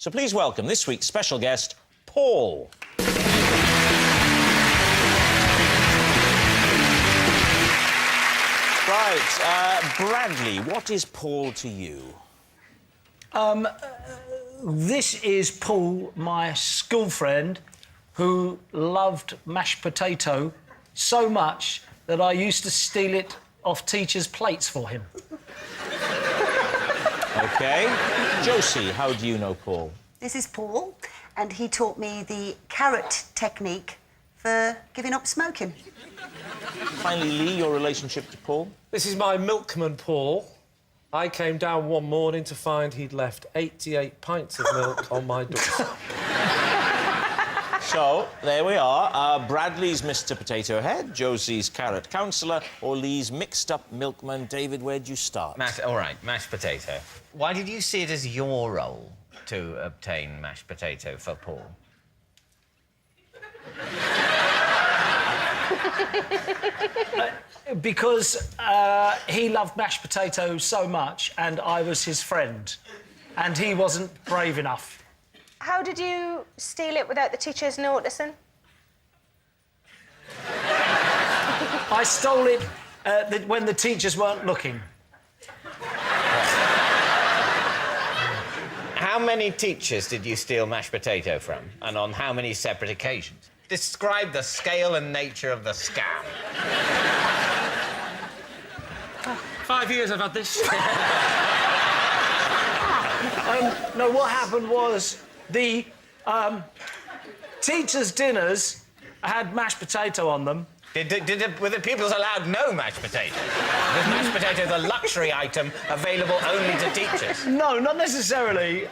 So please welcome this week's special guest, Paul. Right, Bradley, what is Paul to you? This is Paul, my school friend, who loved mashed potato so much that I used to steal it off teachers' plates for him. OK. Josie, how do you know Paul? This is Paul, and he taught me the carrot technique for giving up smoking. Finally, Lee, your relationship to Paul? This is my milkman, Paul. I came down one morning to find he'd left 88 pints of milk on my doorstep. So, there we are. Bradley's Mr. Potato Head, Josie's carrot counsellor, or Lee's mixed-up milkman. David, where'd you start? All right, mashed potato. Why did you see it as your role to obtain mashed potato for Paul? Because he loved mashed potato so much, and I was his friend, and he wasn't brave enough. How did you steal it without the teachers noticing? I stole it when the teachers weren't looking. How many teachers did you steal mashed potato from, and on how many separate occasions? Describe the scale and nature of the scam. 5 years I've had this. No, what happened was the teachers' dinners had mashed potato on them. Were the pupils allowed no mashed potato? Was mashed potato the luxury item available only to teachers? No, not necessarily.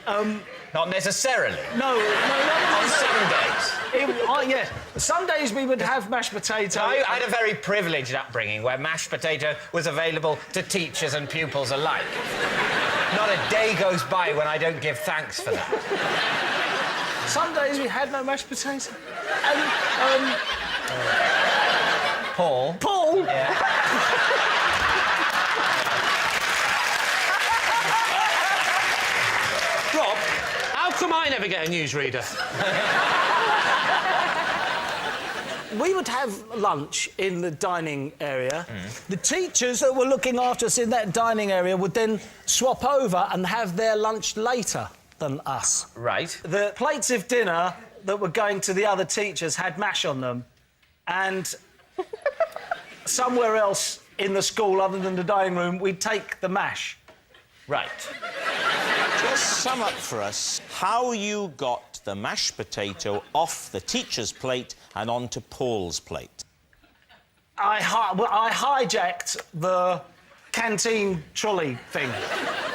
Not necessarily. No, not On some days. yes. Some days we would have mashed potato. I had a very privileged upbringing where mashed potato was available to teachers and pupils alike. Not a day goes by when I don't give thanks for that. Some days we had no mashed potato. Paul? Paul? Yeah. Rob, how come I never get a newsreader? We would have lunch in the dining area. The teachers that were looking after us in that dining area would then swap over and have their lunch later than us. Right. The plates of dinner that were going to the other teachers had mash on them, and somewhere else in the school, other than the dining room, we'd take the mash. Right. Just sum up for us how you got the mashed potato off the teacher's plate and onto Paul's plate. I hijacked the canteen trolley thing.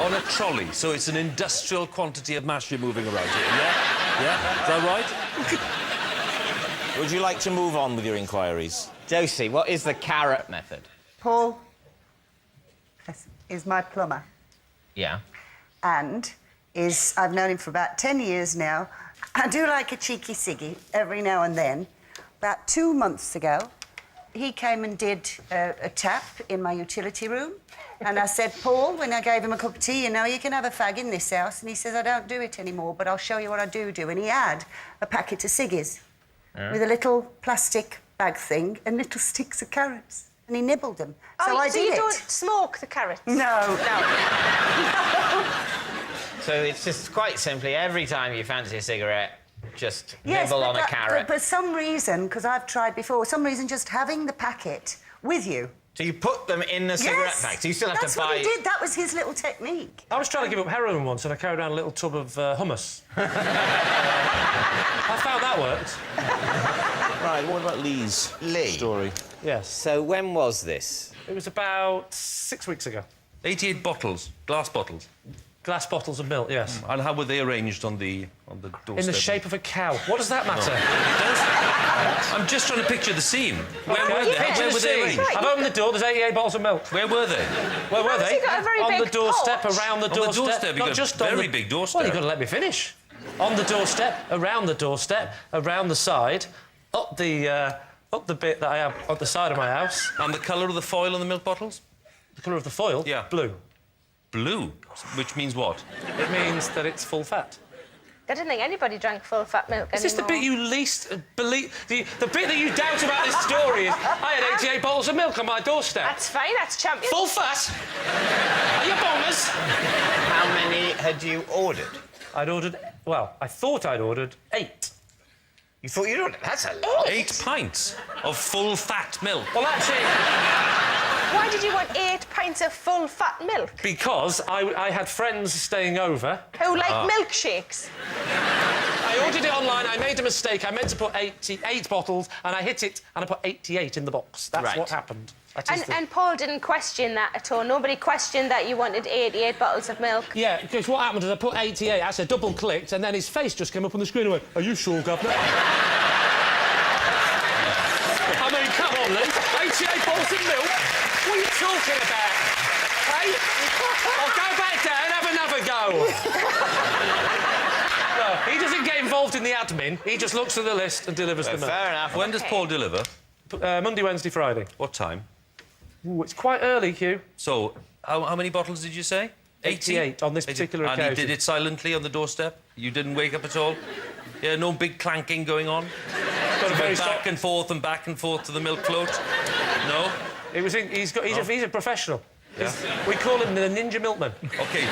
On a trolley, so it's an industrial quantity of mash you're moving around here, yeah? Yeah? Is that right? Would you like to move on with your inquiries? Josie, what is the carrot method? Paul is my plumber, Yeah. and I've known him for about 10 years now. I do like a cheeky ciggy every now and then. About 2 months ago, he came and did a tap in my utility room. And I said, Paul, when I gave him a cup of tea, you know, you can have a fag in this house. And he says, I don't do it anymore, but I'll show you what I do. And he had a packet of ciggies with a little plastic bag thing and little sticks of carrots. And he nibbled them. So I did you it. don't smoke the carrots? No. So it's just quite simply, every time you fancy a cigarette, just Yes, nibble but on a carrot. But for some reason, because I've tried before, some reason just having the packet with you. So you put them in the cigarette pack, so you still have That's to buy... what he did. That was his little technique. I was trying to give up heroin once and I carried around a little tub of hummus. I found that worked. Right, what about Lee's story? Yes. So when was this? It was about 6 weeks ago. 88 bottles, glass bottles. Glass bottles of milk, yes. And how were they arranged on the doorstep? In the shape of a cow. What does that matter? I'm just trying to picture the scene. Where were they? Picture Where the were they scene. arranged? I've opened the door, there's 88 bottles of milk. Where were they? Where were How's they? he got a very On big the doorstep, porch? around the On the doorstep. doorstep, you've Not got just a on very the... big doorstep. Well, you've got to let me finish. On the doorstep, around the side, up the bit that I have on the side of my house. And the colour of the foil on the milk bottles? The colour of the foil? Yeah. Blue. Blue, which means what? It means that it's full fat. I didn't think anybody drank full-fat milk Is this the anymore. bit you least believe? The bit that you doubt about this story is I had 88 bottles of milk on my doorstep. That's fine, that's champion. Full fat? Are you bombers? How many had you ordered? I'd ordered... Well, I thought I'd ordered 8. You thought you'd ordered... That's a lot. 8 pints of full-fat milk. Well, that's it. Why did you want 8 pints of full-fat milk? Because I had friends staying over. Who like milkshakes? I ordered it online, I made a mistake. I meant to put 88 bottles, and I hit it, and I put 88 in the box. That's Right. what happened. That is And Paul didn't question that at all. Nobody questioned that you wanted 88 bottles of milk. Yeah, because what happened is I put 88, I said double-clicked, and then his face just came up on the screen and went, "Are you sure, Governor?" I mean, come on, Lee. 88 bottles of milk? What are you talking about? Hey? I'll go back down and have another go. No, he doesn't get involved in the admin. He just looks at the list and delivers the milk. Fair enough. When does Paul deliver? Monday, Wednesday, Friday. What time? Ooh, it's quite early, Hugh. So, how many bottles did you say? 88 on this particular And occasion. he did it silently on the doorstep? You didn't wake up at all? Yeah, no big clanking going on? Got a very Back and forth to the milk float? No? It was he's a professional. We call him the Ninja Milkman. OK.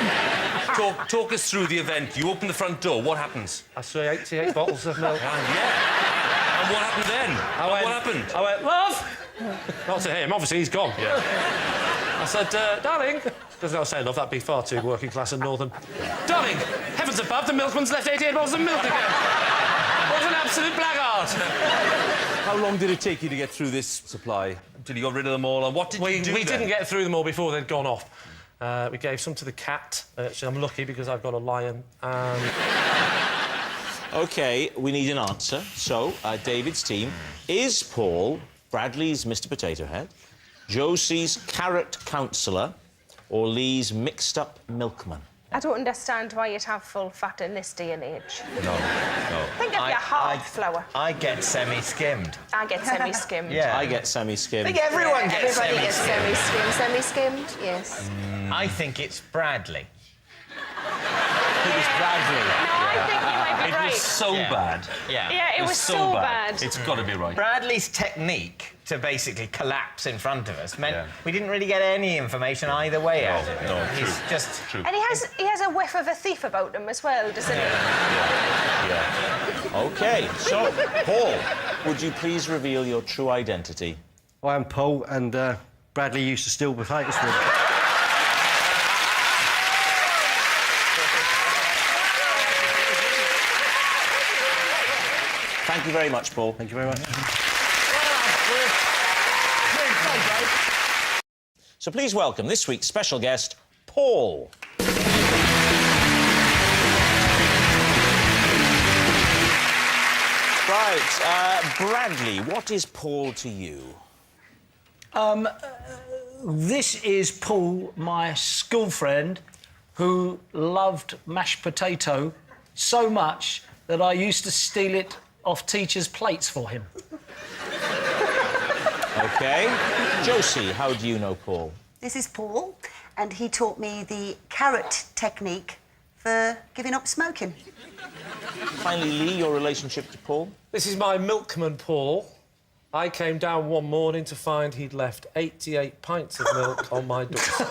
Talk us through the event. You open the front door. What happens? I saw 88 bottles of milk. Yeah. And what happened then? What happened? I went, "Love!" Not to him, obviously he's gone. Yeah. I said, "Darling..." Doesn't I say love, that'd be far too working class and northern. "Darling, heavens above, the milkman's left 88 bottles of milk again." What an absolute blackguard. How long did it take you to get through this supply? Until you got rid of them all? And what did you do We then? didn't get through them all before they'd gone off. We gave some to the cat. Actually, I'm lucky because I've got a lion. OK, we need an answer. So, David's team, is Paul Bradley's Mr Potato Head, Josie's carrot counsellor, or Lee's mixed-up milkman? I don't understand why you'd have full fat in this day and age. No. Think of your hard flour. I get semi-skimmed. I get semi-skimmed. Yeah. I get semi-skimmed. I think everyone gets Everybody gets semi-skimmed. semi-skimmed. Semi-skimmed, yes. I think it's Bradley. I think it's Bradley. No, I think you might be It right. was so bad. Yeah, it was so bad. It's got to be right. Bradley's technique to basically collapse in front of us meant Yeah. we didn't really get any information either way out of it. no, He's true. just... True. And he has a whiff of a thief about him as well, doesn't he? OK, so, Paul, would you please reveal your true identity? I am Paul, and Bradley used to steal potatoes from me. Thank you very much, Paul. Thank you very much. So please welcome this week's special guest, Paul. Right, Bradley, what is Paul to you? This is Paul, my school friend, who loved mashed potato so much that I used to steal it off teachers' plates for him. OK. Josie, how do you know Paul? This is Paul, and he taught me the carrot technique for giving up smoking. Finally, Lee, your relationship to Paul? This is my milkman, Paul. I came down one morning to find he'd left 88 pints of milk on my doorstep.